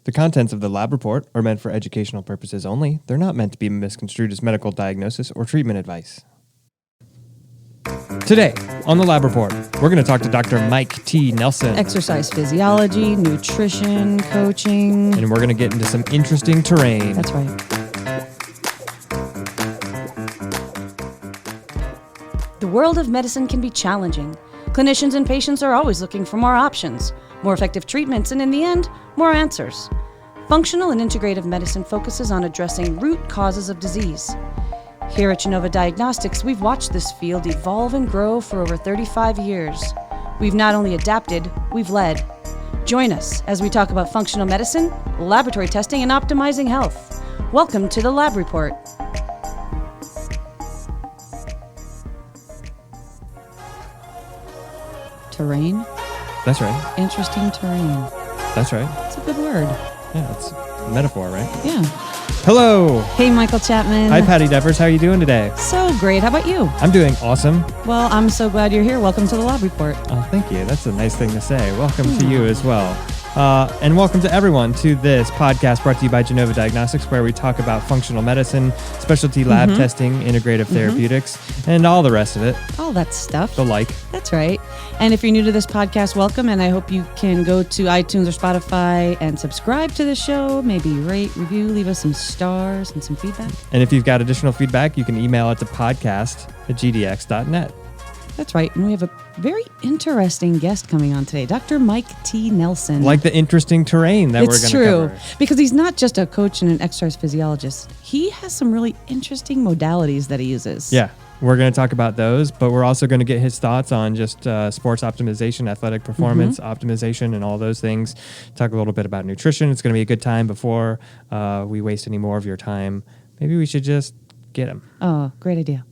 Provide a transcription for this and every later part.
The contents of the lab report are meant for educational purposes only. They're not meant to be misconstrued as medical diagnosis or treatment advice. Today, on the lab report, we're going to talk to Dr. Mike T. Nelson. Exercise physiology, nutrition, coaching. And we're going to get into some interesting terrain. That's right. The world of medicine can be challenging. Clinicians and patients are always looking for more options, more effective treatments, and in the end, more answers. Functional and integrative medicine focuses on addressing root causes of disease. Here at Genova Diagnostics, we've watched this field evolve and grow for over 35 years. We've not only adapted, we've led. Join us as we talk about functional medicine, laboratory testing, and optimizing health. Welcome to the Lab Report. Terrain? That's right. Interesting terrain. That's right. It's a good word. Yeah, it's a metaphor, right? Yeah. Hello. Hey, Michael Chapman. Hi, Patty Devers. How are you doing today? So great. How about you? I'm doing awesome. Well, I'm so glad you're here. Welcome to the Lab Report. Oh, thank you. That's a nice thing to say. Welcome to you as well. And welcome to everyone to this podcast brought to you by Genova Diagnostics, where we talk about functional medicine, specialty lab testing, integrative therapeutics, and all the rest of it. All that stuff. The like. That's right. And if you're new to this podcast, welcome. And I hope you can go to iTunes or Spotify and subscribe to the show. Maybe rate, review, leave us some stars and some feedback. And if you've got additional feedback, you can email it to podcast@gdx.net. That's right. And we have a very interesting guest coming on today, Dr. Mike T. Nelson. Like the interesting terrain that we're going to cover. It's true, because he's not just a coach and an exercise physiologist. He has some really interesting modalities that he uses. Yeah, we're going to talk about those, but we're also going to get his thoughts on just sports optimization, athletic performance optimization, and all those things. Talk a little bit about nutrition. It's going to be a good time. Before we waste any more of your time, maybe we should just get him. Oh, great idea.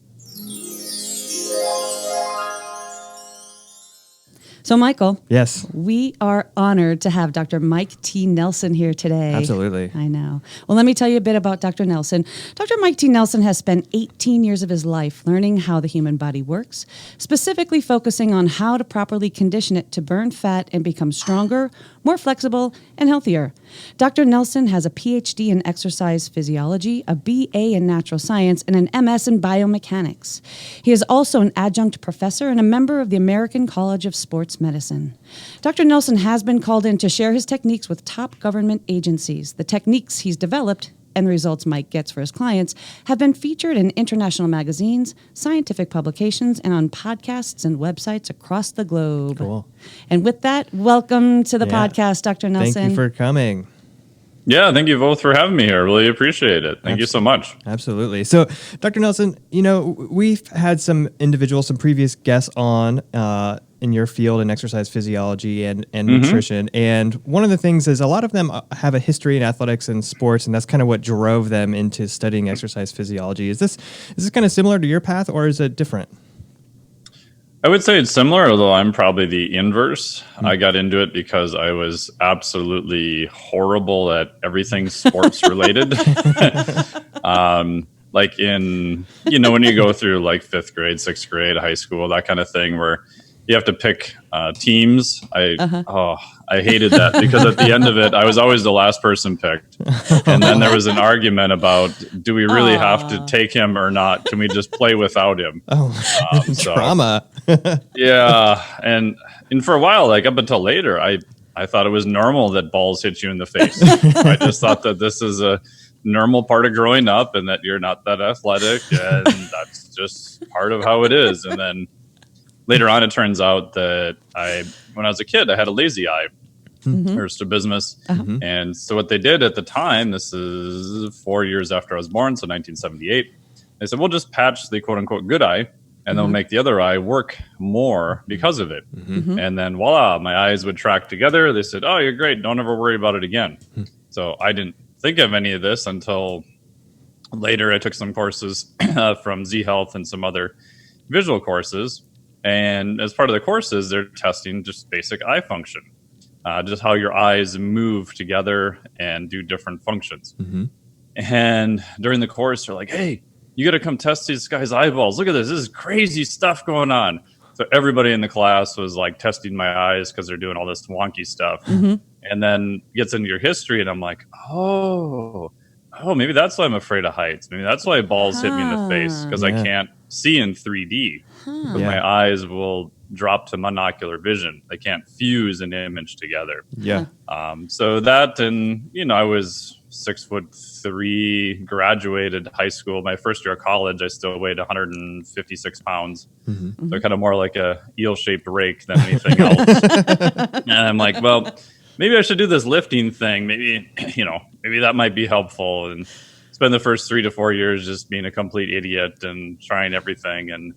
So, Michael. Yes. We are honored to have Dr. Mike T. Nelson here today. Absolutely. I know. Well, let me tell you a bit about Dr. Nelson. Dr. Mike T. Nelson has spent 18 years of his life learning how the human body works, specifically focusing on how to properly condition it to burn fat and become stronger, more flexible, and healthier. Dr. Nelson has a PhD in exercise physiology, a BA in natural science, and an MS in biomechanics. He is also an adjunct professor and a member of the American College of Sports Medicine. Dr. Nelson has been called in to share his techniques with top government agencies. The techniques he's developed and the results Mike gets for his clients have been featured in international magazines, scientific publications, and on podcasts and websites across the globe. Cool. And with that, welcome to the podcast, Dr. Nelson. Thank you for coming. Yeah, thank you both for having me here. Really appreciate it. Thank you so much. Absolutely. So, Dr. Nelson, we've had some previous guests on in your field in exercise physiology and nutrition. And one of the things is a lot of them have a history in athletics and sports, and that's kind of what drove them into studying exercise physiology. Is this kind of similar to your path, or is it different? I would say it's similar, although I'm probably the inverse. I got into it because I was absolutely horrible at everything sports related. Like in, when you go through like 5th grade, 6th grade, high school, that kind of thing where you have to pick teams. I hated that because at the end of it, I was always the last person picked. And then there was an argument about, do we really have to take him or not? Can we just play without him? Drama. Yeah. And for a while, like up until later, I thought it was normal that balls hit you in the face. I just thought that this is a normal part of growing up and that you're not that athletic. And that's just part of how it is. And then later on, it turns out that when I was a kid, I had a lazy eye, or strabismus. And so what they did at the time, this is 4 years after I was born, so 1978, they said, we'll just patch the quote-unquote good eye, and they'll make the other eye work more because of it. And then voila, my eyes would track together. They said, oh, you're great. Don't ever worry about it again. So I didn't think of any of this until later. I took some courses from Z Health and some other visual courses. And as part of the courses, they're testing just basic eye function, just how your eyes move together and do different functions. And during the course, they're like, hey, you got to come test these guys' eyeballs. Look at this. This is crazy stuff going on. So everybody in the class was like testing my eyes because they're doing all this wonky stuff. And then gets into your history, and I'm like, oh, maybe that's why I'm afraid of heights. Maybe that's why balls hit me in the face, because I can't see in 3D. But my eyes will drop to monocular vision. They can't fuse an image together. So that, and I was 6'3", graduated high school. My first year of college, I still weighed 156 pounds. So kind of more like a eel-shaped rake than anything else. And I'm like, well, maybe I should do this lifting thing. Maybe, maybe that might be helpful. And spend the first 3 to 4 years just being a complete idiot and trying everything. And,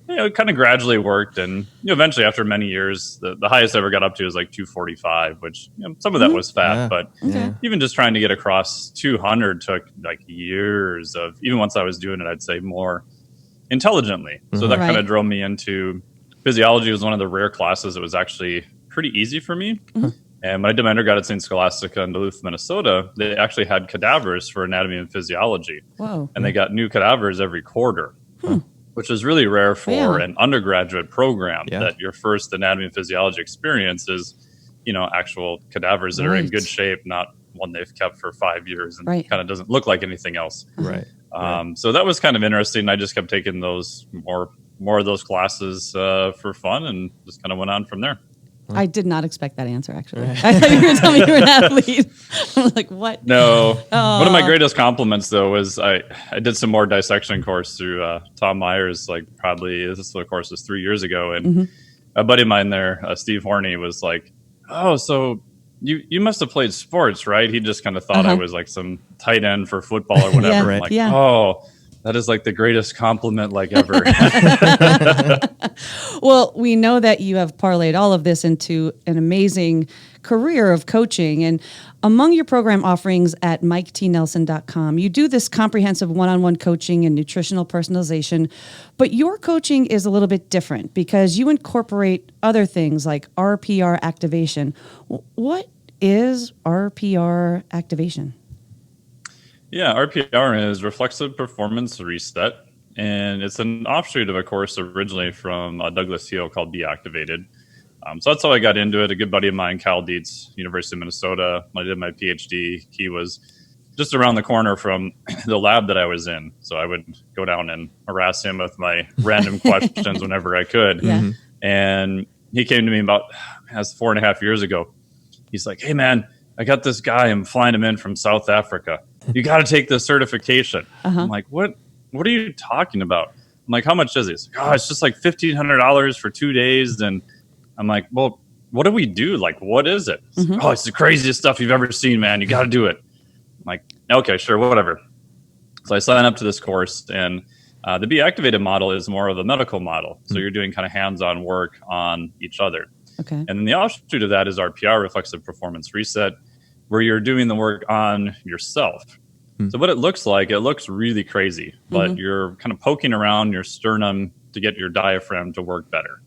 it kind of gradually worked. And eventually, after many years, the highest I ever got up to was like 245, which some of that was fat. But even just trying to get across 200 took like years of, even once I was doing it, I'd say more intelligently. So that kind of drove me into physiology. Was one of the rare classes that was actually pretty easy for me. And when I did my undergrad at St. Scholastica in Duluth, Minnesota, they actually had cadavers for anatomy and physiology. And they got new cadavers every quarter, which is really rare for an undergraduate program, that your first anatomy and physiology experience is, actual cadavers that are in good shape, not one they've kept for 5 years and kind of doesn't look like anything else. So that was kind of interesting. I just kept taking those more of those classes for fun, and just kind of went on from there. I did not expect that answer, actually. I thought you were telling me you were an athlete. I was like, what? No. One of my greatest compliments, though, was I did some more dissection course through Tom Myers, this course was 3 years ago. And a buddy of mine there, Steve Horney, was like, oh, so you must have played sports, right? He just kind of thought I was like some tight end for football or whatever. Oh, that is like the greatest compliment ever. Well, we know that you have parlayed all of this into an amazing career of coaching. And among your program offerings at MikeTNelson.com, you do this comprehensive one-on-one coaching and nutritional personalization. But your coaching is a little bit different because you incorporate other things like RPR activation. What is RPR activation? Yeah, RPR is Reflexive Performance Reset, and it's an offshoot of a course originally from Douglas Heel called Be Activated. So that's how I got into it. A good buddy of mine, Cal Dietz, University of Minnesota, when I did my PhD, he was just around the corner from the lab that I was in. So I would go down and harass him with my random questions whenever I could. And he came to me about 4.5 years ago. He's like, hey, man, I got this guy. I'm flying him in from South Africa. You got to take this certification. I'm like, what are you talking about? I'm like, how much is it? He's like, oh, it's just like $1,500 for 2 days. And I'm like, well, what do we do? Like, what is it? Like, oh, it's the craziest stuff you've ever seen, man. You got to do it. I'm like, okay, sure, whatever. So I signed up to this course, and the Be Activated model is more of a medical model. So you're doing kind of hands-on work on each other. And then the offshoot of that is RPR, Reflexive Performance Reset, where you're doing the work on yourself. So what it looks really crazy, but you're kind of poking around your sternum to get your diaphragm to work better.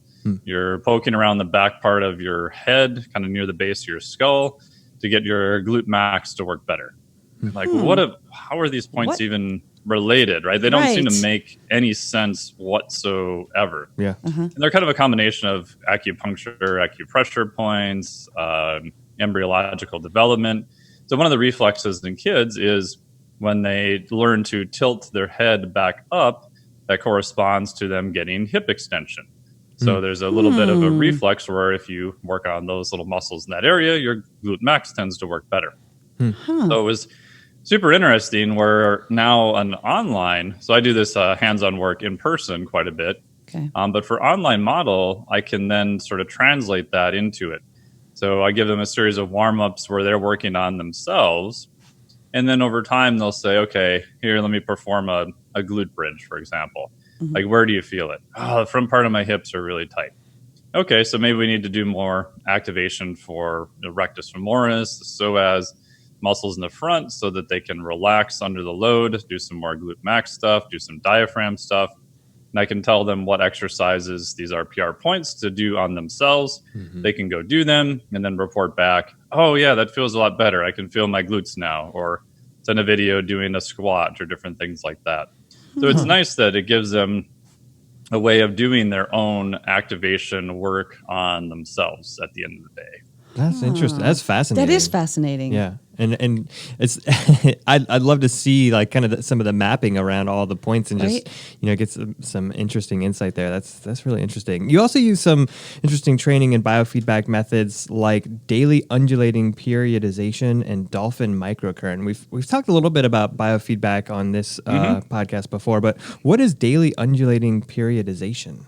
You're poking around the back part of your head, kind of near the base of your skull, to get your glute max to work better. Like, how are these points even related, right? They don't seem to make any sense whatsoever. And they're kind of a combination of acupuncture, acupressure points, embryological development. So one of the reflexes in kids is when they learn to tilt their head back up, that corresponds to them getting hip extension. So there's a little bit of a reflex where if you work on those little muscles in that area, your glute max tends to work better. So it was super interesting. Where now an online, so I do this hands-on work in person quite a bit. But for online model, I can then sort of translate that into it. So I give them a series of warm-ups where they're working on themselves. And then over time, they'll say, okay, here, let me perform a glute bridge, for example. Like, where do you feel it? Oh, the front part of my hips are really tight. Okay, so maybe we need to do more activation for the rectus femoris, the psoas, muscles in the front so that they can relax under the load, do some more glute max stuff, do some diaphragm stuff. And I can tell them what exercises these RPR points to do on themselves. They can go do them and then report back, oh, yeah, that feels a lot better. I can feel my glutes now. Or send a video doing a squat or different things like that. So it's nice that it gives them a way of doing their own activation work on themselves at the end of the day. That's interesting. That's fascinating. That is fascinating. Yeah, and it's I'd love to see like kind of some of the mapping around all the points and just get some interesting insight there. That's really interesting. You also use some interesting training and biofeedback methods like daily undulating periodization and dolphin microcurrent. We've talked a little bit about biofeedback on this podcast before, but what is daily undulating periodization?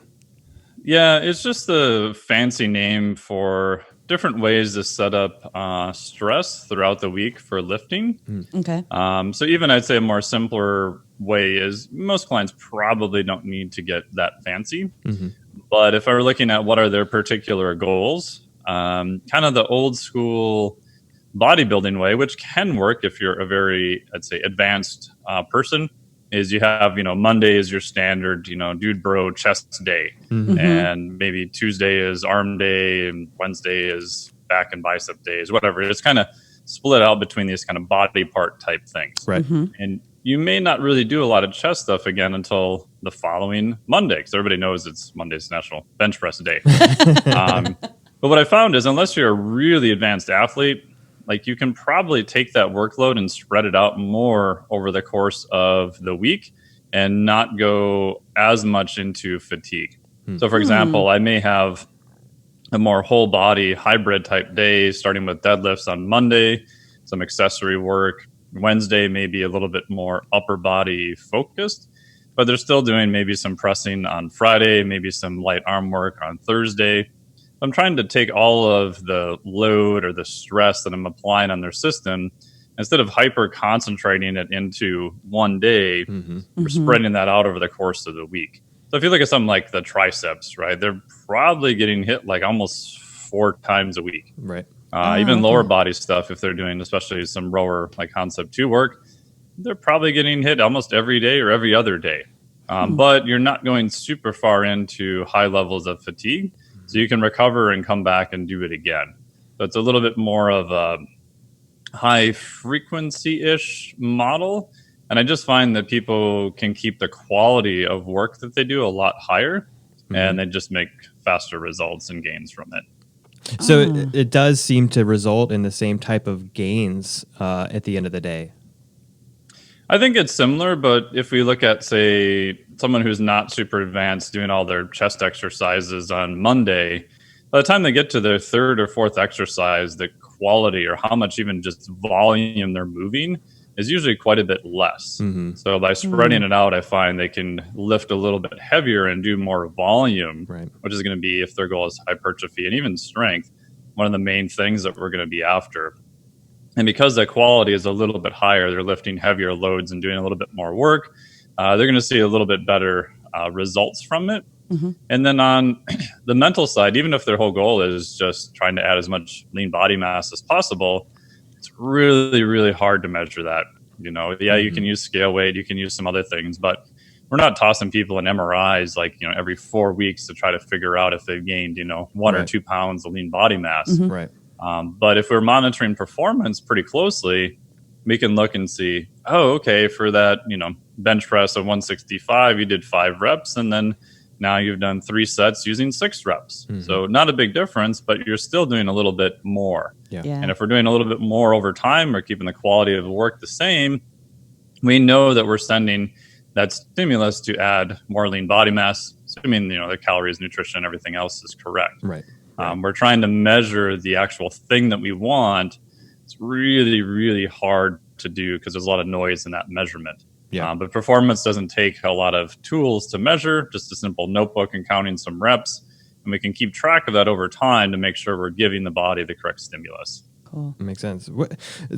Yeah, it's just a fancy name for different ways to set up stress throughout the week for lifting. Okay. So even I'd say a more simpler way is most clients probably don't need to get that fancy. But if I were looking at what are their particular goals, kind of the old school bodybuilding way, which can work if you're a very, I'd say, advanced person, is you have, Monday is your standard, dude bro chest day. And maybe Tuesday is arm day and Wednesday is back and bicep days, whatever. It's kind of split out between these kind of body part type things. Right. And you may not really do a lot of chest stuff again until the following Monday, because everybody knows it's Monday's National Bench Press Day. But what I found is unless you're a really advanced athlete, like you can probably take that workload and spread it out more over the course of the week and not go as much into fatigue. So for example, I may have a more whole body hybrid type day, starting with deadlifts on Monday, some accessory work. Wednesday, maybe a little bit more upper body focused, but they're still doing maybe some pressing on Friday, maybe some light arm work on Thursday. I'm trying to take all of the load or the stress that I'm applying on their system, instead of hyper concentrating it into one day, we're spreading that out over the course of the week. So if you look at something like the triceps, right, they're probably getting hit like almost 4 times a week. Right. Even lower body stuff, if they're doing especially some rower like concept 2 work, they're probably getting hit almost every day or every other day. But you're not going super far into high levels of fatigue. So you can recover and come back and do it again. So it's a little bit more of a high frequency-ish model. And I just find that people can keep the quality of work that they do a lot higher, and they just make faster results and gains from it. So it does seem to result in the same type of gains at the end of the day. I think it's similar, but if we look at, say, someone who's not super advanced doing all their chest exercises on Monday, by the time they get to their 3rd or 4th exercise, the quality or how much even just volume they're moving is usually quite a bit less. So by spreading it out, I find they can lift a little bit heavier and do more volume, which is going to be, if their goal is hypertrophy and even strength, one of the main things that we're going to be after. And because the quality is a little bit higher, they're lifting heavier loads and doing a little bit more work. They're going to see a little bit better results from it. And then on the mental side, even if their whole goal is just trying to add as much lean body mass as possible, it's really, really hard to measure that. You can use scale weight, you can use some other things, but we're not tossing people in MRIs like, every 4 weeks to try to figure out if they've gained, 1 or 2 pounds of lean body mass. Right. But if we're monitoring performance pretty closely, we can look and see, okay, for that, bench press of 165, you did 5 reps, and then now you've done 3 sets using 6 reps. So not a big difference, but you're still doing a little bit more. Yeah. And if we're doing a little bit more over time, or keeping the quality of the work the same, we know that we're sending that stimulus to add more lean body mass, assuming, the calories, nutrition, everything else is correct. Right. We're trying to measure the actual thing that we want. It's really, really hard to do because there's a lot of noise in that measurement. Yeah. But performance doesn't take a lot of tools to measure, just a simple notebook and counting some reps. And we can keep track of that over time to make sure we're giving the body the correct stimulus. Cool. Makes sense.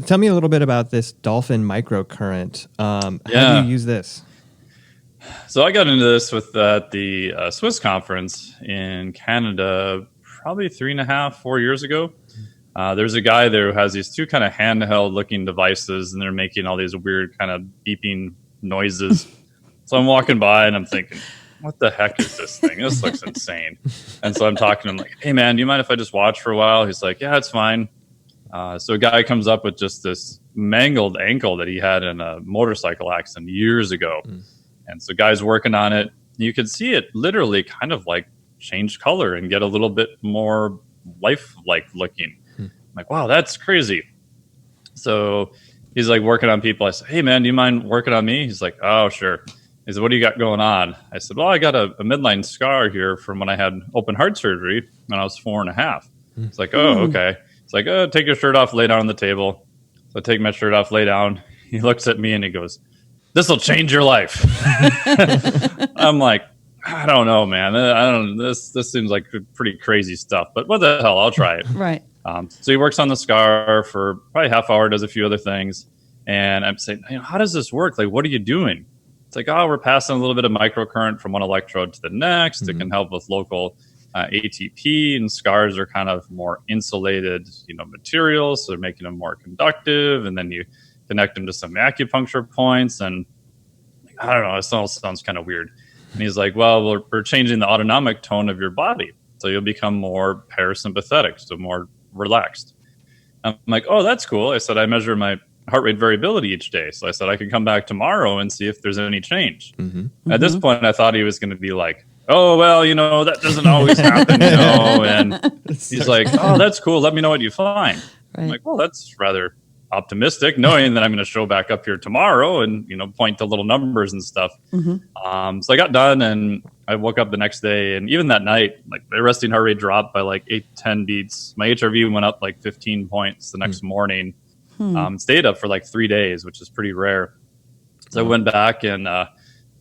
Tell me a little bit about this dolphin microcurrent. How do you use this? So I got into this with the Swiss conference in Canada probably 3.5, 4 years ago. There's a guy there who has these 2 kind of handheld looking devices, and they're making all these weird kind of beeping noises. So I'm walking by and I'm thinking, what the heck is this thing? This looks insane. And so I'm talking to him like, hey man, do you mind if I just watch for a while? He's like, yeah, it's fine. So a guy comes up with just this mangled ankle that he had in a motorcycle accident years ago. And so guy's working on it. you could see it literally kind of like change color and get a little bit more lifelike looking. I'm like, wow, that's crazy. So he's like working on people. I said, hey man, do you mind working on me? He's like, oh, sure. He said, what do you got going on? I said, well, I got a midline scar here from when I had open heart surgery when I was 4.5. It's like, oh, okay. It's like, oh, take your shirt off, lay down on the table. So I take my shirt off, lay down. He looks at me and he goes, this will change your life. I'm like, I don't know, man. This seems like pretty crazy stuff, but what the hell? I'll try it. Right. So he works on the scar for probably half hour, does a few other things. And I'm saying, how does this work? Like, what are you doing? It's like, oh, we're passing a little bit of microcurrent from one electrode to the next. It can help with local ATP, and scars are kind of more insulated, materials. So they're making them more conductive. And then you connect them to some acupuncture points. And I don't know, it all sounds kind of weird. And he's like, well, we're changing the autonomic tone of your body. So you'll become more parasympathetic, so more relaxed. I'm like, oh, that's cool. I said, I measure my heart rate variability each day. So I said, I can come back tomorrow and see if there's any change. At this point, I thought he was going to be like, oh, well, that doesn't always happen, And he's like, oh, that's cool. Let me know what you find. Right. I'm like, well, that's rather optimistic, knowing that I'm going to show back up here tomorrow and, point to little numbers and stuff. So I got done and I woke up the next day, and even that night, like my resting heart rate dropped by like 8-10 beats. My HRV went up like 15 points the next morning. Stayed up for like 3 days, which is pretty rare. So I went back and,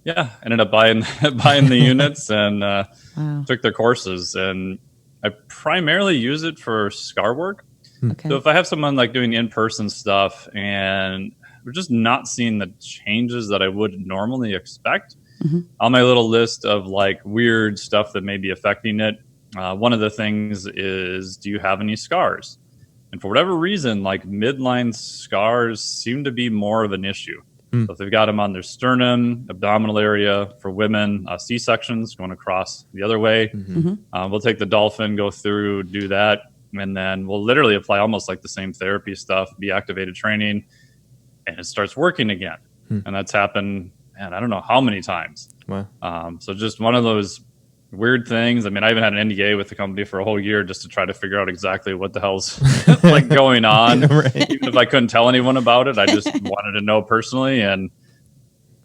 ended up buying the units and took their courses. And I primarily use it for scar work. Okay. So if I have someone like doing in-person stuff and we're just not seeing the changes that I would normally expect, on my little list of like weird stuff that may be affecting it, one of the things is, do you have any scars? And for whatever reason, like midline scars seem to be more of an issue. So if they've got them on their sternum, abdominal area, for women, C-sections going across the other way, we'll take the dolphin, go through, do that. And then we'll literally apply almost like the same therapy stuff, be activated training, and it starts working again. And that's happened, man, I don't know how many times. Wow. So just one of those weird things. I mean, I even had an NDA with the company for a whole year just to try to figure out exactly what the hell's like going on. Right. Even if I couldn't tell anyone about it, I just wanted to know personally. And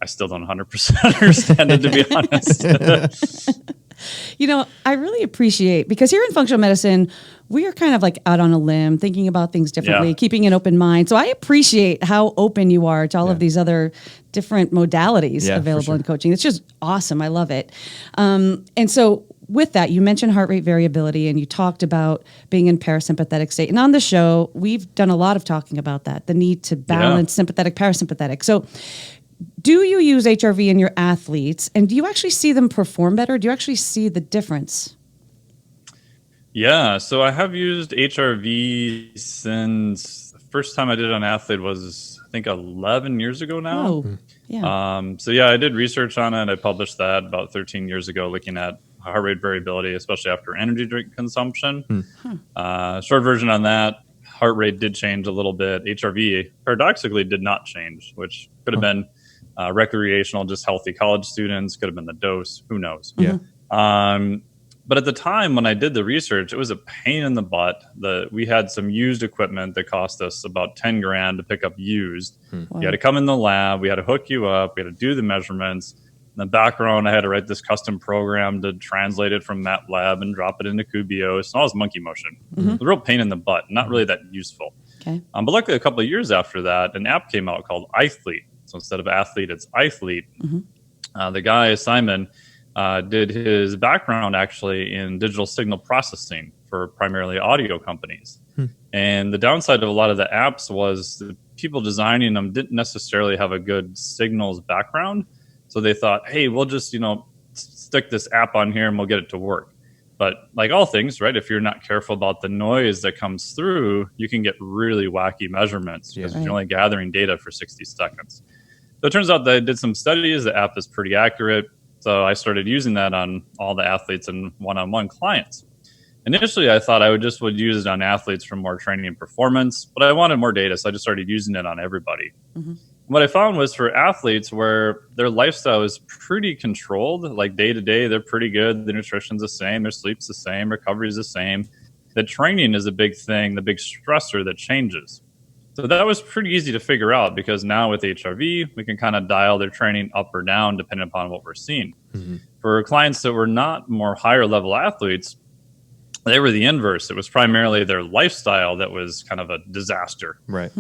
I still don't 100% understand it, to be honest. I really appreciate, because here in functional medicine, we are kind of like out on a limb, thinking about things differently, keeping an open mind. So I appreciate how open you are to all of these other different modalities available in coaching. It's just awesome. I love it. And so with that, you mentioned heart rate variability and you talked about being in parasympathetic state. And on the show, we've done a lot of talking about that, the need to balance sympathetic, parasympathetic. So do you use HRV in your athletes, and do you actually see them perform better? Do you actually see the difference? Yeah, so I have used HRV since the first time I did it on athlete was, I think, 11 years ago now. Oh, yeah. I did research on it. I published that about 13 years ago, looking at heart rate variability, especially after energy drink consumption. Short version on that, heart rate did change a little bit. HRV, paradoxically, did not change, which could have been recreational, just healthy college students, could have been the dose, who knows. But at the time when I did the research, it was a pain in the butt. We had some used equipment that cost us about 10 grand to pick up used. Wow. You had to come in the lab, we had to hook you up, we had to do the measurements. In the background, I had to write this custom program to translate it from MATLAB and drop it into Kubios. And all this monkey motion. It was a real pain in the butt, not really that useful. Okay. But luckily, a couple of years after that, an app came out called iThlete. So instead of athlete, it's iThlete. The guy, Simon, did his background actually in digital signal processing for primarily audio companies. And the downside of a lot of the apps was the people designing them didn't necessarily have a good signals background. So they thought, hey, we'll just, stick this app on here and we'll get it to work. But like all things, right, if you're not careful about the noise that comes through, you can get really wacky measurements because you're only gathering data for 60 seconds. So it turns out that I did some studies. The app is pretty accurate. So I started using that on all the athletes and one-on-one clients. Initially, I thought I would use it on athletes for more training and performance, but I wanted more data, so I just started using it on everybody. what I found was for athletes where their lifestyle is pretty controlled, like day to day, they're pretty good. The nutrition's the same, their sleep's the same, recovery is the same. The training is a big thing, the big stressor that changes. So that was pretty easy to figure out because now with HRV, we can kind of dial their training up or down depending upon what we're seeing. Mm-hmm. For clients that were not more higher level athletes, they were the inverse. It was primarily their lifestyle that was kind of a disaster. Right.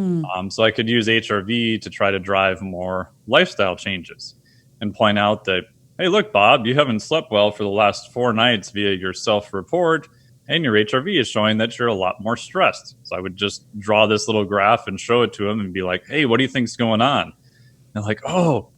So I could use HRV to try to drive more lifestyle changes and point out that, hey, look, Bob, you haven't slept well for the last 4 nights via your self-report, and your HRV is showing that you're a lot more stressed. So I would just draw this little graph and show it to them and be like, hey, what do you think's going on? And they're like, oh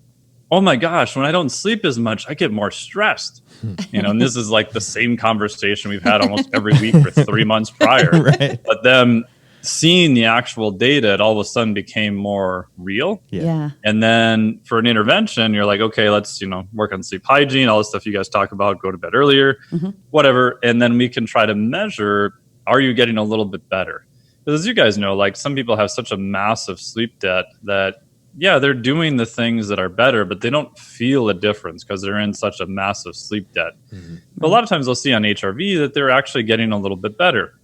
my gosh, when I don't sleep as much, I get more stressed. And this is like the same conversation we've had almost every week for 3 months prior. Right. But then seeing the actual data, it all of a sudden became more real. Yeah. And then for an intervention, you're like, okay, let's, work on sleep hygiene, all the stuff you guys talk about, go to bed earlier, whatever. And then we can try to measure, are you getting a little bit better? Because as you guys know, like some people have such a massive sleep debt that yeah, they're doing the things that are better, but they don't feel a difference because they're in such a massive sleep debt. Mm-hmm. But a lot of times they'll see on HRV that they're actually getting a little bit better.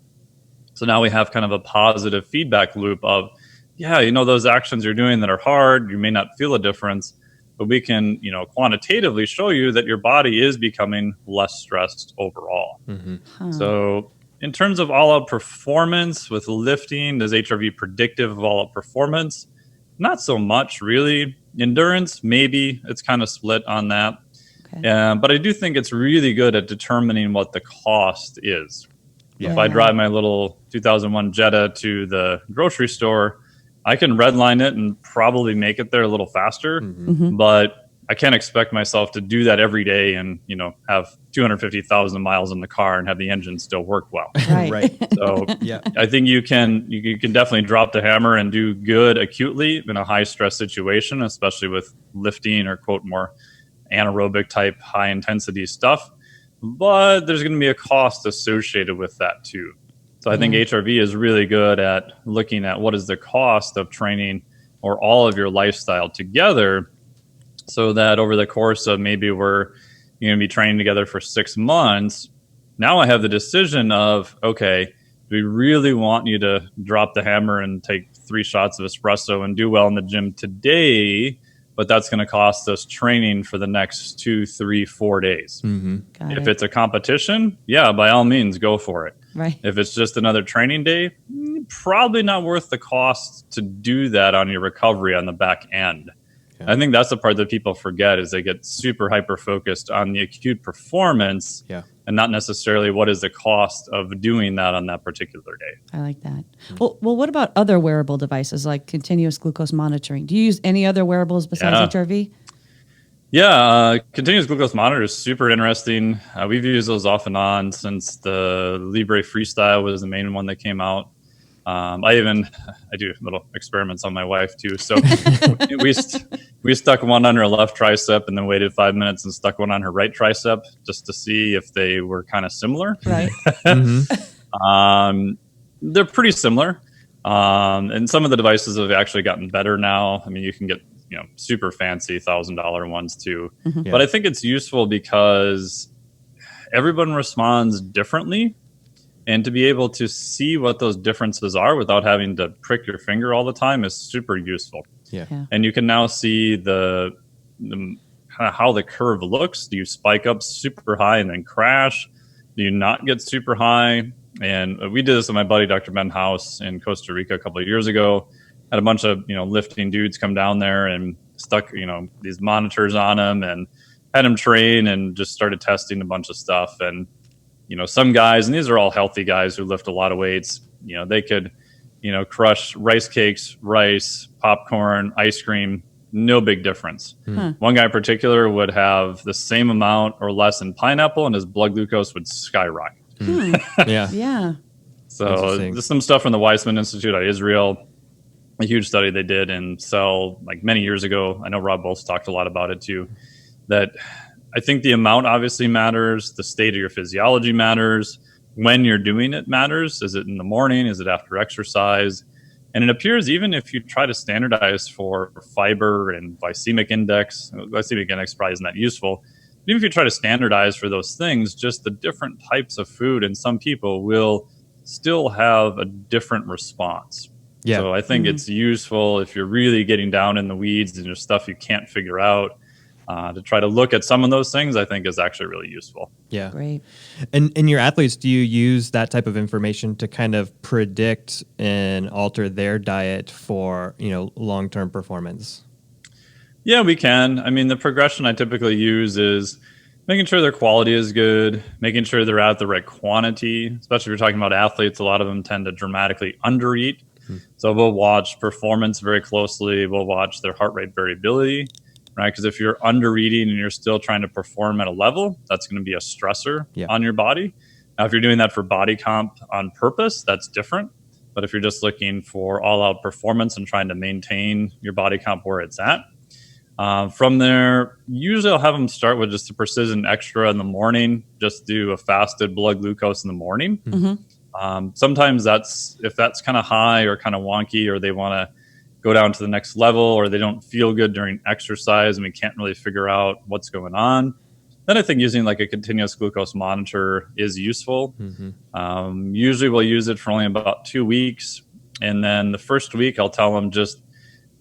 So now we have kind of a positive feedback loop of, yeah, those actions you're doing that are hard, you may not feel a difference, but we can, quantitatively show you that your body is becoming less stressed overall. Mm-hmm. Huh. So in terms of all-out performance with lifting, is HRV predictive of all-out performance? Not so much, really. Endurance, maybe. It's kind of split on that. Okay. But I do think it's really good at determining what the cost is. Yeah. If I drive my little 2001 Jetta to the grocery store, I can redline it and probably make it there a little faster. Mm-hmm. But I can't expect myself to do that every day and, have 250,000 miles in the car and have the engine still work well. Right. So yeah, I think you can definitely drop the hammer and do good acutely in a high stress situation, especially with lifting or quote more anaerobic type high intensity stuff. But there's going to be a cost associated with that too. So I think HRV is really good at looking at what is the cost of training or all of your lifestyle together, so that over the course of maybe we're going to be training together for 6 months, now I have the decision of, okay, do we really want you to drop the hammer and take 3 shots of espresso and do well in the gym today, but that's going to cost us training for the next 2, 3, 4 days. Mm-hmm. If it's a competition, yeah, by all means, go for it. Right. If it's just another training day, probably not worth the cost to do that on your recovery on the back end. I think that's the part that people forget is they get super hyper focused on the acute performance and not necessarily what is the cost of doing that on that particular day. I like that. Well, what about other wearable devices like continuous glucose monitoring? Do you use any other wearables besides HRV? Yeah, continuous glucose monitor is super interesting. We've used those off and on since the Libre Freestyle was the main one that came out. I do little experiments on my wife too. So we stuck one on her left tricep and then waited 5 minutes and stuck one on her right tricep just to see if they were kind of similar. Right. Mm-hmm. They're pretty similar. And some of the devices have actually gotten better now. I mean, you can get, super fancy $1,000 ones too. Mm-hmm. Yeah. But I think it's useful because everyone responds differently. And to be able to see what those differences are without having to prick your finger all the time is super useful. Yeah. And you can now see the kind of how the curve looks. Do you spike up super high and then crash? Do you not get super high? And we did this with my buddy, Dr. Ben House in Costa Rica a couple of years ago. Had a bunch of, lifting dudes come down there and stuck, these monitors on them and had them train and just started testing a bunch of stuff. And some guys, and these are all healthy guys who lift a lot of weights, they could, crush rice cakes, rice, popcorn, ice cream, no big difference. Huh. One guy in particular would have the same amount or less in pineapple and his blood glucose would skyrocket. Yeah. So there's some stuff from the Weizmann Institute at Israel, a huge study they did in Cell like many years ago. I know Rob Bolts talked a lot about it too, that I think the amount obviously matters. The state of your physiology matters. When you're doing it matters. Is it in the morning? Is it after exercise? And it appears even if you try to standardize for fiber and glycemic index probably isn't that useful. Even if you try to standardize for those things, just the different types of food in some people will still have a different response. Yeah. So I think it's useful if you're really getting down in the weeds and there's stuff you can't figure out, to try to look at some of those things, I think is actually really useful. Yeah. Great. And in your athletes, do you use that type of information to kind of predict and alter their diet for, long-term performance? Yeah, we can. I mean, the progression I typically use is making sure their quality is good, making sure they're at the right quantity, especially if you're talking about athletes. A lot of them tend to dramatically undereat. So we'll watch performance very closely. We'll watch their heart rate variability, right? Because if you're undereating and you're still trying to perform at a level, that's going to be a stressor on your body. Now, if you're doing that for body comp on purpose, that's different. But if you're just looking for all-out performance and trying to maintain your body comp where it's at, from there, usually I'll have them start with just a precision extra in the morning, just do a fasted blood glucose in the morning. Sometimes if that's kind of high or kind of wonky, or they want to go down to the next level, or they don't feel good during exercise and we can't really figure out what's going on, then I think using like a continuous glucose monitor is useful. Usually we'll use it for only about 2 weeks. And then the first week I'll tell them just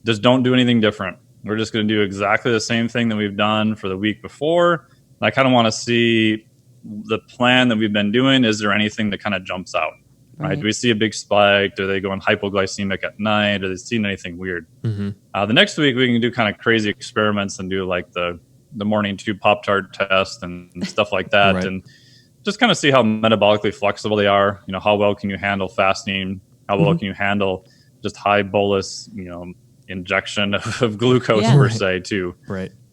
don't do anything different. We're just going to do exactly the same thing that we've done for the week before. And I kind of want to see the plan that we've been doing. Is there anything that kind of jumps out? Right? Do we see a big spike? Do they go in hypoglycemic at night? Are they seeing anything weird? The next week we can do kind of crazy experiments and do like the morning 2 Pop-Tart test and stuff like that. And just kind of see how metabolically flexible they are. How well can you handle fasting? How well can you handle just high bolus, injection of glucose per se too.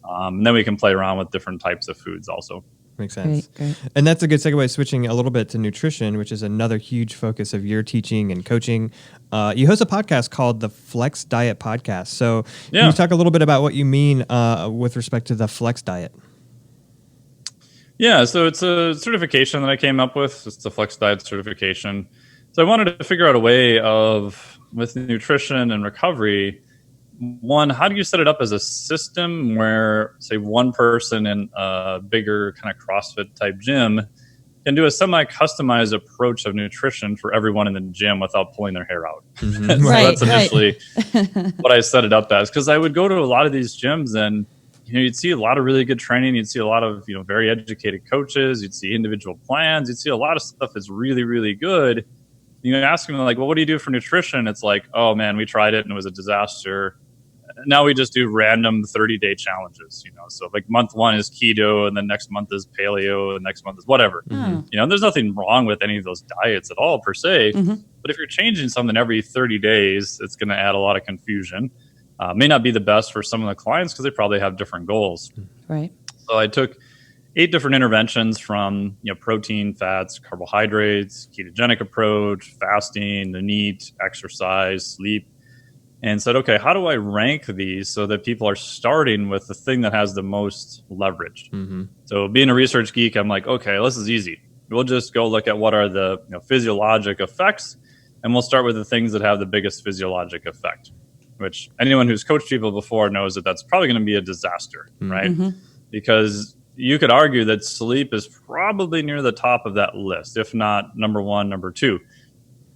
And then we can play around with different types of foods also. Makes sense. Great. And that's a good segue, switching a little bit to nutrition, which is another huge focus of your teaching and coaching. You host a podcast called the Flex Diet Podcast. So can you talk a little bit about what you mean with respect to the Flex Diet? Yeah, so it's a certification that I came up with. It's the Flex Diet certification. So I wanted to figure out a way of, with nutrition and recovery, one, how do you set it up as a system where, say, one person in a bigger kind of CrossFit type gym can do a semi-customized approach of nutrition for everyone in the gym without pulling their hair out. So that's initially what I set it up as, because I would go to a lot of these gyms and you'd see a lot of really good training. You'd see a lot of very educated coaches. You'd see individual plans. You'd see a lot of stuff that's really, really good. You ask them like, well, what do you do for nutrition? It's like, oh man, we tried it and it was a disaster. Now we just do random 30-day challenges, So like month 1 is keto, and then next month is paleo, and next month is whatever. There's nothing wrong with any of those diets at all per se. But if you're changing something every 30 days, it's going to add a lot of confusion. May not be the best for some of the clients because they probably have different goals. So I took 8 different interventions from protein, fats, carbohydrates, ketogenic approach, fasting, the NEAT, exercise, sleep, and said, okay, how do I rank these so that people are starting with the thing that has the most leverage? So being a research geek, I'm like, okay, this is easy. We'll just go look at what are the physiologic effects, and we'll start with the things that have the biggest physiologic effect, which anyone who's coached people before knows that that's probably going to be a disaster, right? Because you could argue that sleep is probably near the top of that list, if not number 1, number 2.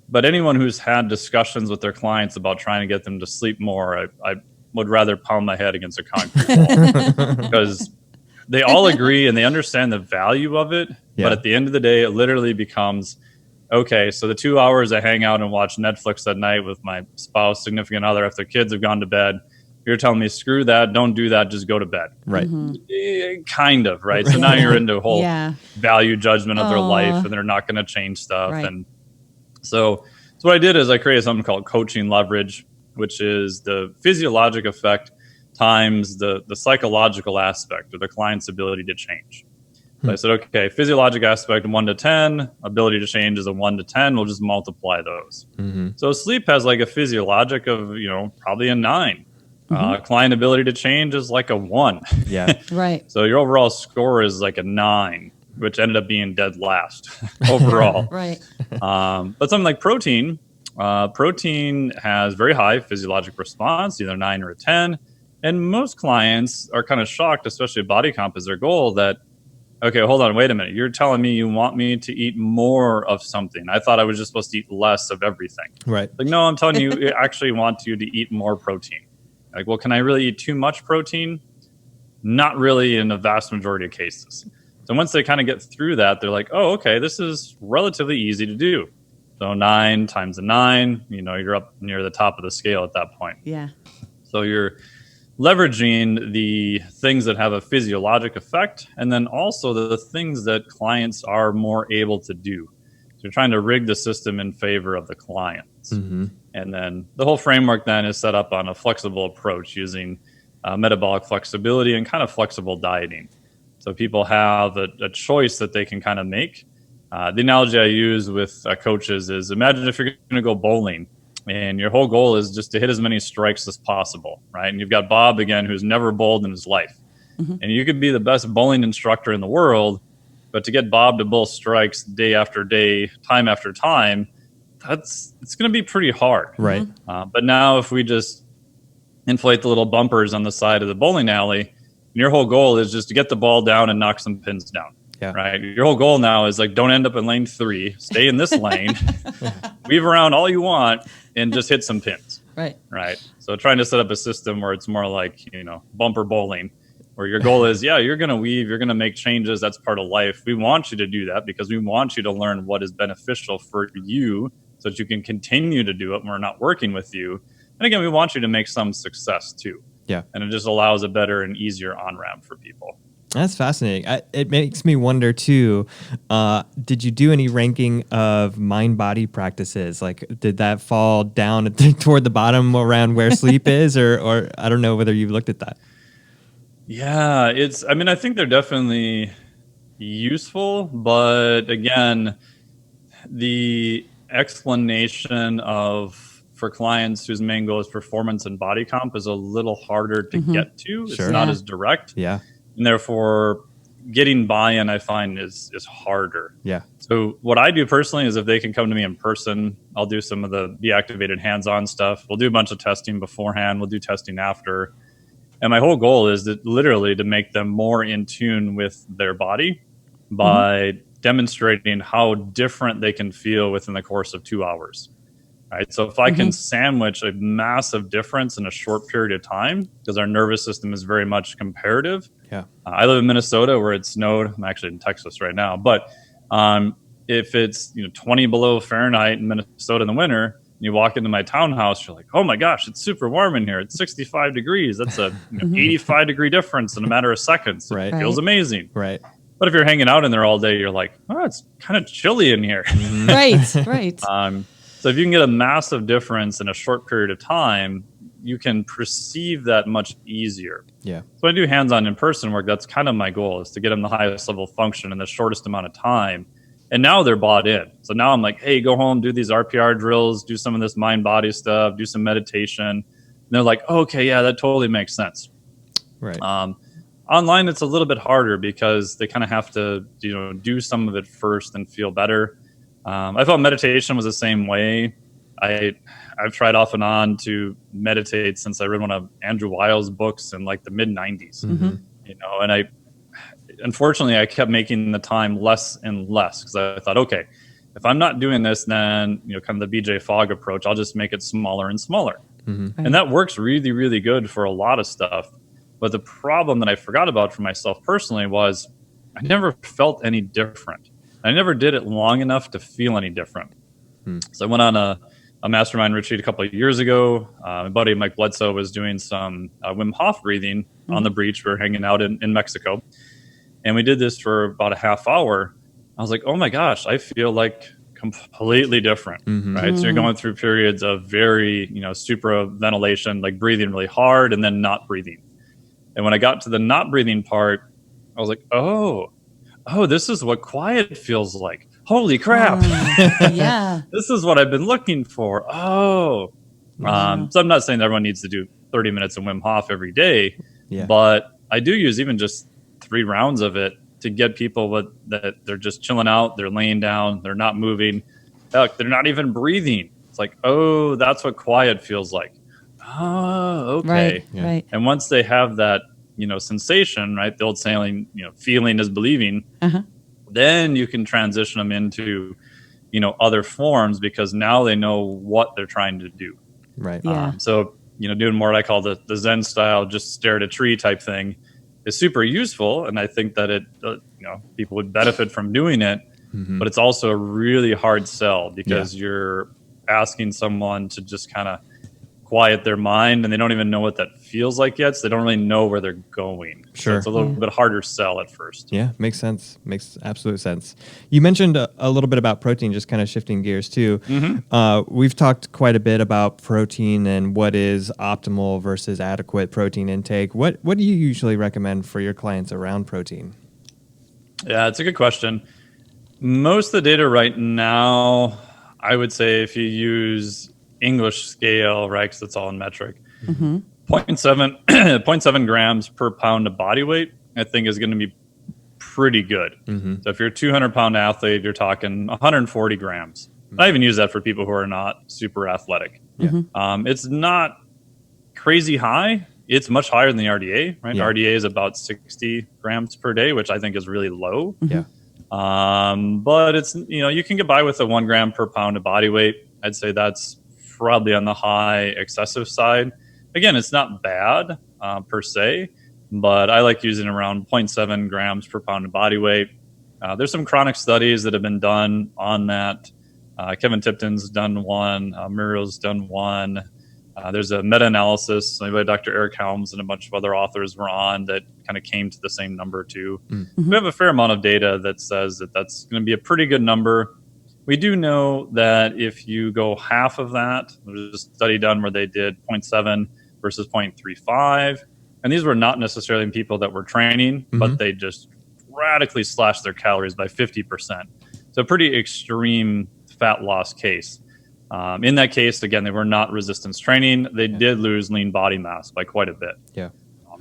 But anyone who's had discussions with their clients about trying to get them to sleep more, I would rather pound my head against a concrete wall because they all agree and they understand the value of it. But at the end of the day, it literally becomes, okay, so the 2 hours I hang out and watch Netflix at night with my spouse, significant other, after kids have gone to bed, you're telling me, screw that, don't do that, just go to bed. Kind of, right? So now you're into a whole value judgment of their life, and they're not going to change stuff. And so what I did is I created something called coaching leverage, which is the physiologic effect times the psychological aspect of the client's ability to change. So I said, okay, physiologic aspect 1 to 10, ability to change is a 1 to 10. We'll just multiply those. So sleep has like a physiologic of, probably a 9. Client ability to change is like a 1. So your overall score is like a 9. Which ended up being dead last overall. But something like protein, Protein has very high physiologic response, either 9 or a 10. And most clients are kind of shocked, especially body comp is their goal, that, okay, hold on, wait a minute. You're telling me you want me to eat more of something. I thought I was just supposed to eat less of everything. Right. Like, no, I'm telling you, I actually want you to eat more protein. Like, well, can I really eat too much protein? Not really in a vast majority of cases. So once they kind of get through that, they're like, oh, okay, this is relatively easy to do. So 9 times a 9, you're up near the top of the scale at that point. Yeah. So you're leveraging the things that have a physiologic effect, and then also the things that clients are more able to do. So you're trying to rig the system in favor of the clients. Mm-hmm. And then the whole framework then is set up on a flexible approach using metabolic flexibility and kind of flexible dieting. So people have a choice that they can kind of make. The analogy I use with coaches is, imagine if you're going to go bowling and your whole goal is just to hit as many strikes as possible, right? And you've got Bob, again, who's never bowled in his life. Mm-hmm. And you could be the best bowling instructor in the world, but to get Bob to bowl strikes day after day, time after time, it's going to be pretty hard. Right. But now if we just inflate the little bumpers on the side of the bowling alley, and your whole goal is just to get the ball down and knock some pins down. Yeah. Right. Your whole goal now is like, don't end up in lane 3, stay in this lane, weave around all you want, and just hit some pins. Right. Right. So trying to set up a system where it's more like, bumper bowling, where your goal is, you're going to weave, you're going to make changes. That's part of life. We want you to do that because we want you to learn what is beneficial for you so that you can continue to do it when we're not working with you. And again, we want you to make some success too. Yeah. And it just allows a better and easier on-ramp for people. That's fascinating. It makes me wonder too, did you do any ranking of mind-body practices? Like, did that fall down toward the bottom around where sleep is? Or I don't know whether you've looked at that. Yeah, I think they're definitely useful. But again, the explanation for clients whose main goal is performance and body comp is a little harder to get to. It's not as direct. Yeah. And therefore, getting buy-in, I find, is harder. Yeah. So what I do personally is if they can come to me in person, I'll do some of the deactivated hands-on stuff. We'll do a bunch of testing beforehand. We'll do testing after. And my whole goal is literally to make them more in tune with their body by demonstrating how different they can feel within the course of 2 hours. Right. So if I can sandwich a massive difference in a short period of time, because our nervous system is very much comparative. Yeah. I live in Minnesota where it snowed. I'm actually in Texas right now. But if it's 20 below Fahrenheit in Minnesota in the winter, and you walk into my townhouse, you're like, oh my gosh, it's super warm in here. It's 65 degrees. That's a 85 degree difference in a matter of seconds. It feels amazing. Right. But if you're hanging out in there all day, you're like, oh, it's kind of chilly in here. Right. So if you can get a massive difference in a short period of time, you can perceive that much easier. Yeah. So when I do hands-on in-person work, that's kind of my goal, is to get them the highest level function in the shortest amount of time. And now they're bought in. So now I'm like, hey, go home, do these RPR drills, do some of this mind-body stuff, do some meditation. And they're like, oh, okay, yeah, that totally makes sense. Right. Online, it's a little bit harder because they kind of have to, do some of it first and feel better. I felt meditation was the same way. I've tried off and on to meditate since I read one of Andrew Weil's books in like the mid 90s, and unfortunately I kept making the time less and less because I thought, okay, if I'm not doing this, then, kind of the BJ Fogg approach, I'll just make it smaller and smaller. Mm-hmm. And that works really, really good for a lot of stuff. But the problem that I forgot about for myself personally was I never felt any different. I never did it long enough to feel any different. So I went on a mastermind retreat a couple of years ago. My buddy Mike Bledsoe was doing some Wim Hof breathing on the beach. We were hanging out in Mexico. And we did this for about a half hour. I was like, oh my gosh, I feel like completely different, right? So you're going through periods of very, supraventilation, like breathing really hard and then not breathing. And when I got to the not breathing part, I was like, oh, this is what quiet feels like. Holy crap. Yeah. This is what I've been looking for. So I'm not saying that everyone needs to do 30 minutes of Wim Hof every day, but I do use even just 3 rounds of it to get people that they're just chilling out. They're laying down. They're not moving. Heck, they're not even breathing. It's like, oh, that's what quiet feels like. Oh, okay. Right. Right. And once they have that, sensation, right? The old saying, feeling is believing. Then you can transition them into, other forms, because now they know what they're trying to do. Right. Yeah. So, doing more what I call the Zen style, just stare at a tree type thing, is super useful. And I think that it, people would benefit from doing it. But it's also a really hard sell, because you're asking someone to just kind of quiet their mind, and they don't even know what that feels like yet. So they don't really know where they're going. Sure. So it's a little bit harder sell at first. Yeah, makes sense. Makes absolute sense. You mentioned a little bit about protein, just kind of shifting gears too. We've talked quite a bit about protein and what is optimal versus adequate protein intake. What do you usually recommend for your clients around protein? Yeah, it's a good question. Most of the data right now, I would say if you use English scale, right, because it's all in metric, 0.7 grams per pound of body weight, I think is going to be pretty good. So if you're a 200-pound athlete, you're talking 140 grams. I even use that for people who are not super athletic. It's not crazy high. It's much higher than the RDA, right? RDA is about 60 grams per day, which I think is really low. But it's, you can get by with a 1 gram per pound of body weight. I'd say that's probably on the high excessive side. Again, it's not bad per se, but I like using around 0.7 grams per pound of body weight. There's some chronic studies that have been done on that. Kevin Tipton's done one, Muriel's done one. There's a meta-analysis by Dr. Eric Helms and a bunch of other authors were on that kind of came to the same number too. We have a fair amount of data that says that that's going to be a pretty good number. We do know that if you go half of that, there's a study done where they did 0.7 versus 0.35. And these were not necessarily in people that were training, but they just radically slashed their calories by 50%. So a pretty extreme fat loss case. In that case, again, they were not resistance training. They did lose lean body mass by quite a bit.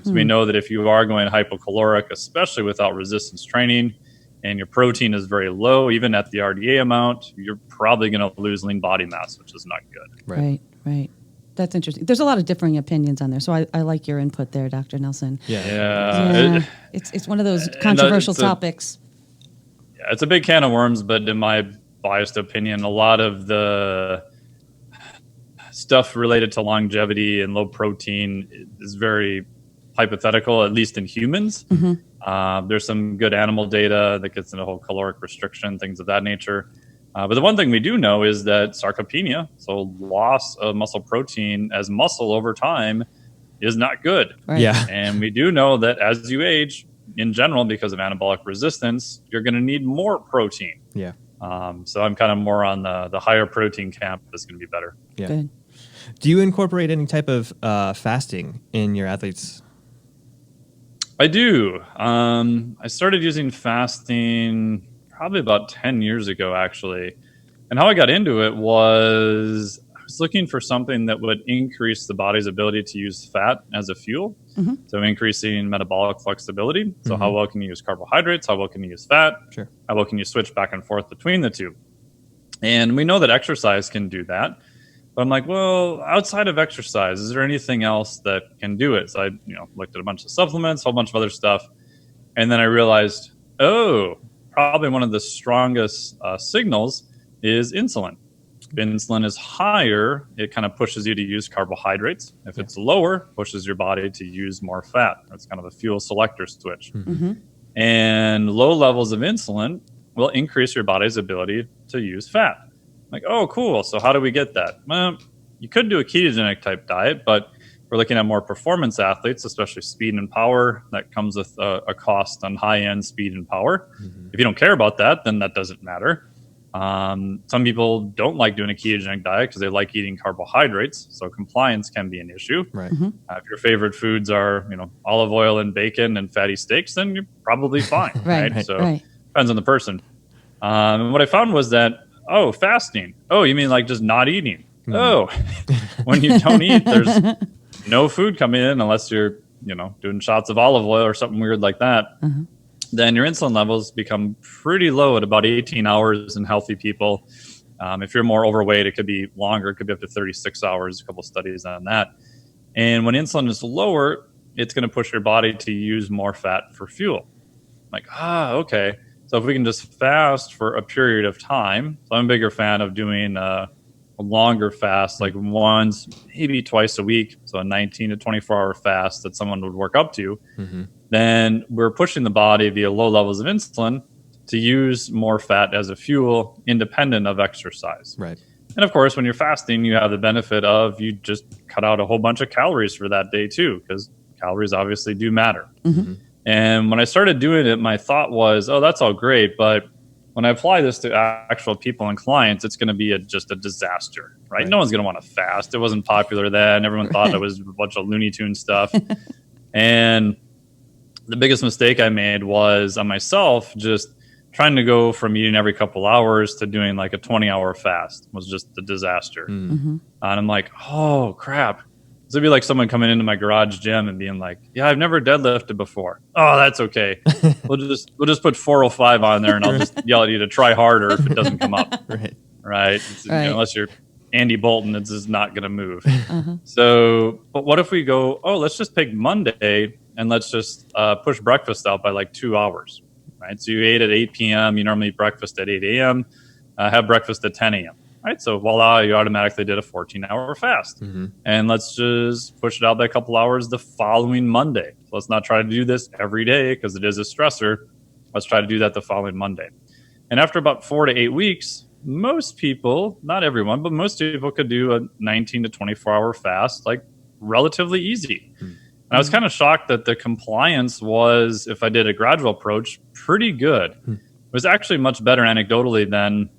So we know that if you are going hypocaloric, especially without resistance training, and your protein is very low, even at the RDA amount, you're probably going to lose lean body mass, which is not good. Right. That's interesting. There's a lot of differing opinions on there, so I like your input there, Dr. Nelson. It's one of those controversial topics. Yeah, it's a big can of worms, but in my biased opinion, a lot of the stuff related to longevity and low protein is very hypothetical, at least in humans. There's some good animal data that gets into whole caloric restriction, things of that nature. But the one thing we do know is that sarcopenia, so loss of muscle protein as muscle over time, is not good. And we do know that as you age, in general, because of anabolic resistance, you're going to need more protein. So I'm kind of more on the higher protein camp is going to be better. Good. Do you incorporate any type of fasting in your athletes? I do. I started using fasting probably about 10 years ago, actually. And how I got into it was I was looking for something that would increase the body's ability to use fat as a fuel. So increasing metabolic flexibility. So how well can you use carbohydrates? How well can you use fat? How well can you switch back and forth between the two? And we know that exercise can do that. But I'm like, well, outside of exercise, is there anything else that can do it? So I looked at a bunch of supplements, a whole bunch of other stuff. And then I realized, probably one of the strongest signals is insulin. If insulin is higher, it kind of pushes you to use carbohydrates. If it's lower, pushes your body to use more fat. That's kind of a fuel selector switch. And low levels of insulin will increase your body's ability to use fat. Like, oh, cool. So how do we get that? Well, you could do a ketogenic type diet, but we're looking at more performance athletes, especially speed and power. That comes with a cost on high-end speed and power. If you don't care about that, then that doesn't matter. Some people don't like doing a ketogenic diet because they like eating carbohydrates. So compliance can be an issue. If your favorite foods are, olive oil and bacon and fatty steaks, then you're probably fine. So depends on the person. And what I found was that, fasting. You mean like just not eating? When you don't eat, there's no food coming in unless you're, doing shots of olive oil or something weird like that. Then your insulin levels become pretty low at about 18 hours in healthy people. If you're more overweight, it could be longer. It could be up to 36 hours, a couple studies on that. And when insulin is lower, it's going to push your body to use more fat for fuel. Like, okay. So if we can just fast for a period of time, so I'm a bigger fan of doing a longer fast, like once, maybe twice a week. So a 19 to 24 hour fast that someone would work up to. Then we're pushing the body via low levels of insulin to use more fat as a fuel independent of exercise. Right. And of course, when you're fasting, you have the benefit of you just cut out a whole bunch of calories for that day too, because calories obviously do matter. And when I started doing it, my thought was, oh, that's all great, but when I apply this to actual people and clients, it's going to be just a disaster, right? No one's going to want to fast. It wasn't popular then. Everyone thought it was a bunch of Looney Tune stuff. And the biggest mistake I made was on myself, just trying to go from eating every couple hours to doing like a 20-hour fast was just a disaster. And I'm like, oh, crap. So it'd be like someone coming into my garage gym and being like, yeah, I've never deadlifted before. Oh, that's okay. We'll just put 405 on there and I'll just yell at you to try harder if it doesn't come up. Right. Unless you're Andy Bolton, it's just not going to move. So, but what if we go, oh, let's just pick Monday and let's just push breakfast out by like 2 hours. Right. So you ate at 8 p.m. You normally eat breakfast at 8 a.m. Have breakfast at 10 a.m. Right. So voila, you automatically did a 14-hour fast. And let's just push it out by a couple hours the following Monday. So let's not try to do this every day because it is a stressor. Let's try to do that the following Monday. And after about 4 to 8 weeks, most people, not everyone, but most people could do a 19 to 24-hour fast, like relatively easy. And I was kind of shocked that the compliance was, if I did a gradual approach, pretty good. It was actually much better anecdotally than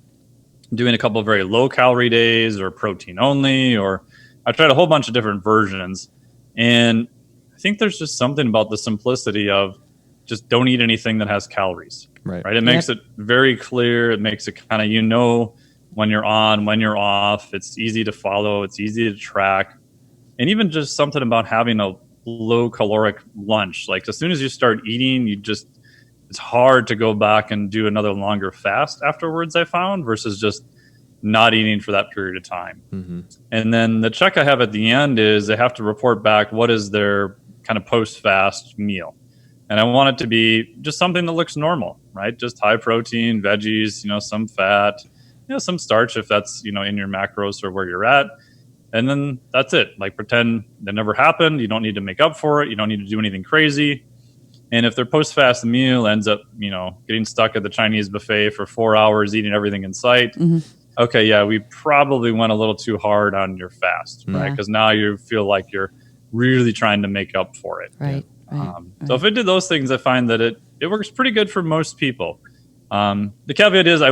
doing a couple of very low calorie days or protein only, or I tried a whole bunch of different versions. And I think there's just something about the simplicity of just don't eat anything that has calories. Right. It makes it very clear. It makes it kind of, when you're on, when you're off. It's easy to follow. It's easy to track. And even just something about having a low caloric lunch. Like as soon as you start eating, it's hard to go back and do another longer fast afterwards, I found, versus just not eating for that period of time. And then the check I have at the end is they have to report back what is their kind of post-fast meal. And I want it to be just something that looks normal, right? Just high protein, veggies, some fat, some starch if that's, in your macros or where you're at. And then that's it. Like pretend that never happened. You don't need to make up for it. You don't need to do anything crazy. And if their post-fast meal ends up, getting stuck at the Chinese buffet for 4 hours, eating everything in sight, okay, yeah, we probably went a little too hard on your fast, right? Because now you feel like you're really trying to make up for it. Right. So if I did those things, I find that it works pretty good for most people. The caveat is I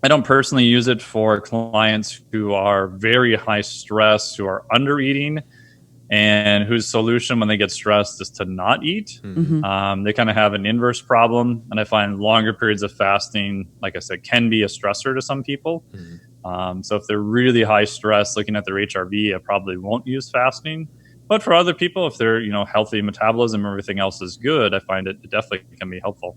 don't personally use it for clients who are very high stress, who are under eating, and whose solution when they get stressed is to not eat. They kind of have an inverse problem. And I find longer periods of fasting, like I said, can be a stressor to some people. So if they're really high stress looking at their HRV, I probably won't use fasting. But for other people, if they're, healthy metabolism, everything else is good, I find it definitely can be helpful.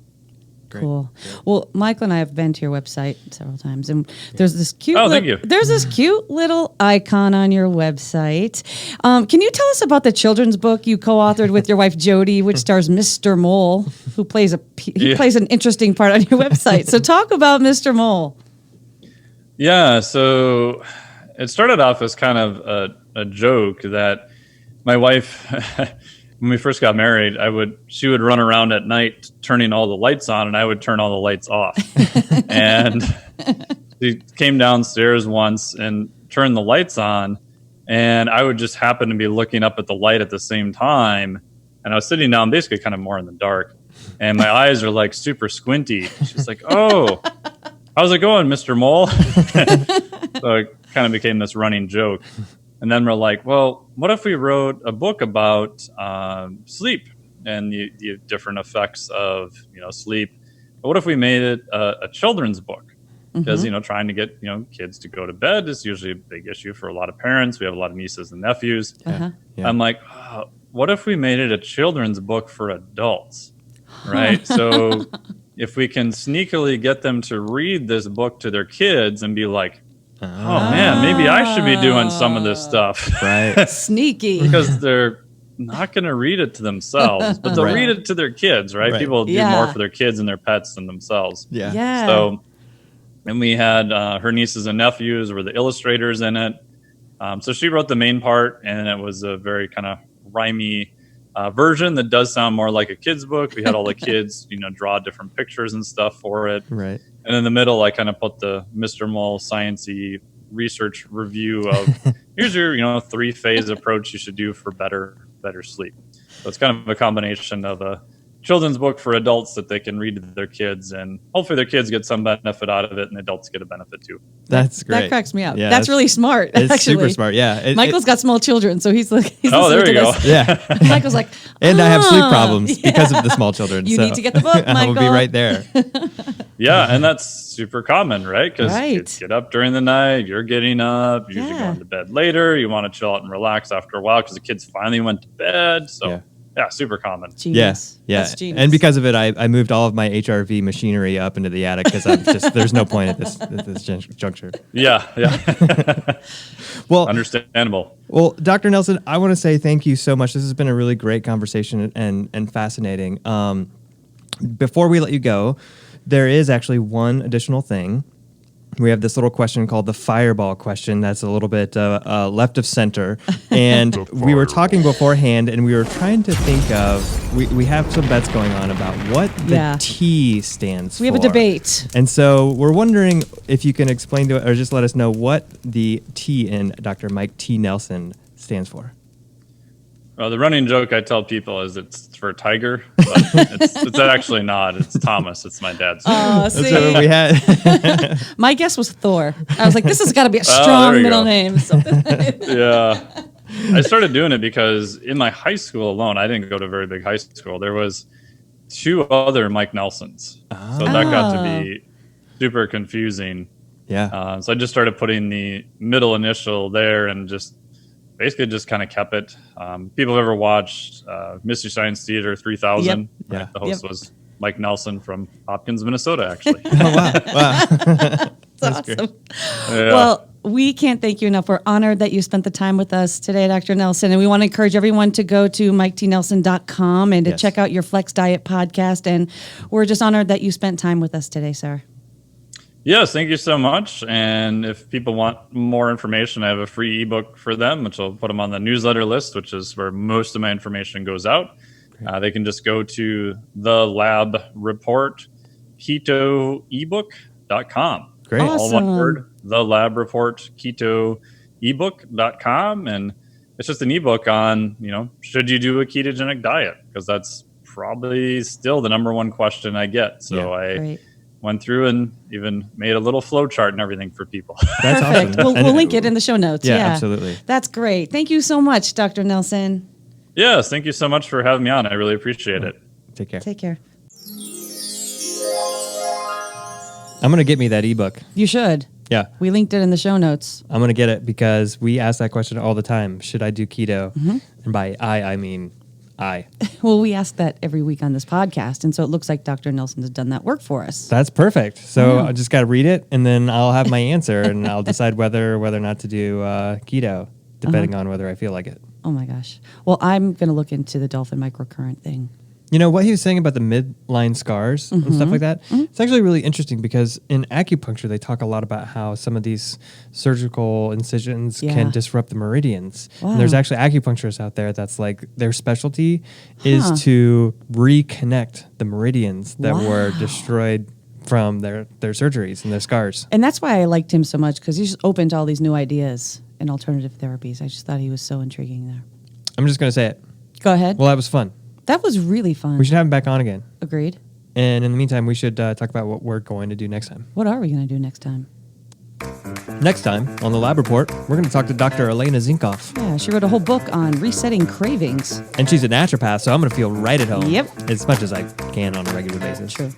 Cool. Well, Michael and I have been to your website several times, and there's this cute. There's this cute little icon on your website. Can you tell us about the children's book you co-authored with your wife Jody, which stars Mr. Mole, who plays plays an interesting part on your website? So talk about Mr. Mole. Yeah. So it started off as kind of a joke that my wife. When we first got married, she would run around at night turning all the lights on, and I would turn all the lights off. And she came downstairs once and turned the lights on, and I would just happen to be looking up at the light at the same time. And I was sitting down basically kind of more in the dark, and my eyes are like super squinty. She's like, "Oh, how's it going, Mr. Mole?" So it kind of became this running joke. And then we're like, well, what if we wrote a book about sleep and the different effects of, sleep? But what if we made it a children's book? Because, trying to get, kids to go to bed is usually a big issue for a lot of parents. We have a lot of nieces and nephews. Yeah. I'm like, what if we made it a children's book for adults? Right. So if we can sneakily get them to read this book to their kids and be like, oh man, maybe I should be doing some of this stuff. Right. Sneaky. Because they're not going to read it to themselves, but they'll read it to their kids, right? People do more for their kids and their pets than themselves. Yeah. So, and we had her nieces and nephews were the illustrators in it. So she wrote the main part, and it was a very kind of rhymey version that does sound more like a kid's book. We had all the kids, draw different pictures and stuff for it. Right. And in the middle, I kind of put the Mr. Mole science-y research review of here's your, 3-phase approach you should do for better sleep. So it's kind of a combination of a children's book for adults that they can read to their kids, and hopefully their kids get some benefit out of it and adults get a benefit too. That's great. That cracks me up. Yeah, that's really smart. It's actually. super smart. Yeah. Michael's got small children, so he's like, oh, there you go. Yeah. Michael's like, and I have sleep problems because of the small children. You need to get the book, Michael. I will be right there. Yeah, and that's super common, right? Because Right. kids get up during the night, you're getting up, you're usually going to bed later, you want to chill out and relax after a while because the kids finally went to bed. So, yeah, super common. Genius. Yeah. That's genius. And because of it, I moved all of my HRV machinery up into the attic because I'm just there's no point at this juncture. Yeah. Well, understandable. Well, Dr. Nelson, I want to say thank you so much. This has been a really great conversation and fascinating. Before we let you go, there is actually one additional thing. We have this little question called the fireball question that's a little bit left of center. And we were talking beforehand, and we were trying to think of, we have some bets going on about what the T stands for. We have a debate. And so we're wondering if you can explain to it, or just let us know what the T in Dr. Mike T. Nelson stands for. Well, the running joke I tell people is it's for tiger, but it's actually not. It's Thomas. It's my dad's name. Oh, That's see. what we had. My guess was Thor. I was like, this has got to be a strong middle name. Yeah. I started doing it because in my high school alone, I didn't go to a very big high school. There was 2 other Mike Nelsons. So that got to be super confusing. Yeah. So I just started putting the middle initial there and basically just kind of kept it. People have ever watched Mystery Science Theater 3000. Yep. Right? Yeah. The host was Mike Nelson from Hopkins, Minnesota, actually. Oh, wow. That's great. awesome. Yeah. Well, we can't thank you enough. We're honored that you spent the time with us today, Dr. Nelson. And we want to encourage everyone to go to miketnelson.com and to check out your Flex Diet podcast. And we're just honored that you spent time with us today, sir. Yes, thank you so much. And if people want more information, I have a free ebook for them, which I'll put them on the newsletter list, which is where most of my information goes out. They can just go to the Lab Report ketoebook.com. Great. Awesome. All one word, the Lab Report ketoebook.com. And it's just an ebook on, should you do a ketogenic diet? Because that's probably still the number one question I get. So I went through and even made a little flow chart and everything for people. That's Perfect. awesome. We'll link it in the show notes. Yeah, absolutely. That's great. Thank you so much, Dr. Nelson. Yes, thank you so much for having me on. I really appreciate it. Take care. Take care. I'm going to get me that ebook. You should. Yeah. We linked it in the show notes. I'm going to get it because we ask that question all the time. Should I do keto? Mm-hmm. And by I mean I. Well, we ask that every week on this podcast. And so it looks like Dr. Nelson has done that work for us. That's perfect. So I just got to read it, and then I'll have my answer, and I'll decide whether or not to do keto, depending on whether I feel like it. Oh, my gosh. Well, I'm going to look into the dolphin microcurrent thing. You know, what he was saying about the midline scars and stuff like that, it's actually really interesting because in acupuncture, they talk a lot about how some of these surgical incisions can disrupt the meridians. Wow. And there's actually acupuncturists out there that's like their specialty is to reconnect the meridians that were destroyed from their surgeries and their scars. And that's why I liked him so much, because he's just open to all these new ideas and alternative therapies. I just thought he was so intriguing there. I'm just going to say it. Go ahead. Well, that was fun. That was really fun. We should have him back on again. Agreed. And in the meantime, we should talk about what we're going to do next time. What are we going to do next time? Next time on the Lab Report, we're going to talk to Dr. Elena Zinkoff. Yeah, she wrote a whole book on resetting cravings. And she's a naturopath, so I'm going to feel right at home. Yep. As much as I can on a regular basis. True.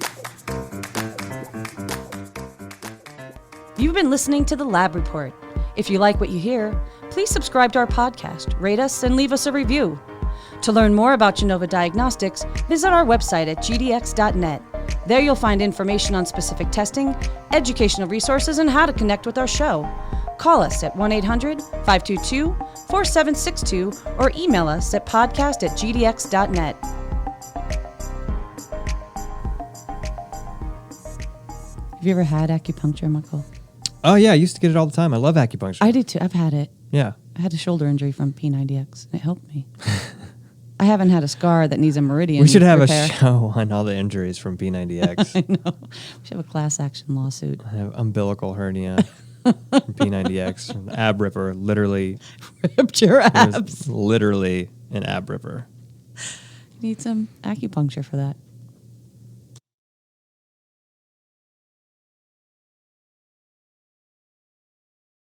You've been listening to the Lab Report. If you like what you hear, please subscribe to our podcast, rate us, and leave us a review. To learn more about Genova Diagnostics, visit our website at gdx.net. There you'll find information on specific testing, educational resources, and how to connect with our show. Call us at 1-800-522-4762 or email us at podcast@gdx.net. Have you ever had acupuncture, Michael? Oh, yeah. I used to get it all the time. I love acupuncture. I did too. I've had it. Yeah. I had a shoulder injury from P90X, and it helped me. I haven't had a scar that needs a meridian. We should have repair. a show on all the injuries from P90X. I know. We should have a class action lawsuit. I have umbilical hernia from P90X. From the ab ripper, literally. Ripped your It was abs. literally an ab ripper. Need some acupuncture for that.